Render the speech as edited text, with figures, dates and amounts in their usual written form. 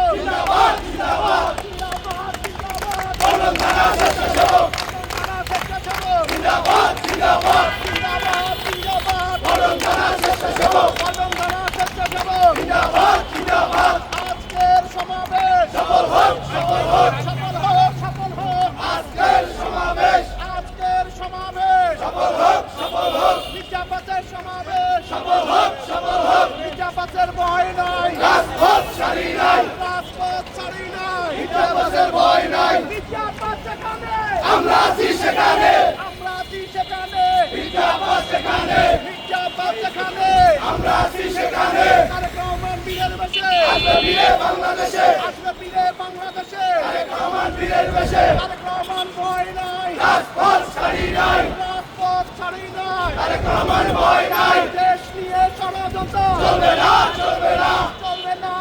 জিন্দাবাদ জিন্দাবাদ জিন্দাবাদ জিন্দাবাদ বলুন থানা স্বেচ্ছাসেবক জিন্দাবাদ জিন্দাবাদ জিন্দাবাদ জিন্দাবাদ বলুন থানা স্বেচ্ছাসেবক জিন্দাবাদ জিন্দাবাদ আজকের সমাবেশ সফল হোক সফল হোক সফল হোক সফল হোক আজকের সমাবেশ সফল হোক সফল হোক মির্জাফরের সমাবেশ সফল হোক মির্জাফরের ভয় নাই রাজপথ ছাড়ি নাই মির্জাফরের ভয় নাই মির্জাফর সেখানে আমরা আছি সেখানে মির্জাফর সেখানে আমরা আছি সেখানে তারেক রহমান বীরের বেশে আসবে বীরে বাংলাদেশে তারেক রহমান বীরের বেশে তারেক রহমান ভয় নাই রাজপথ ছাড়ি নাই তারেক রহমান ভয় নাই দেশ নিয়ে ষড়যন্ত্র চলবে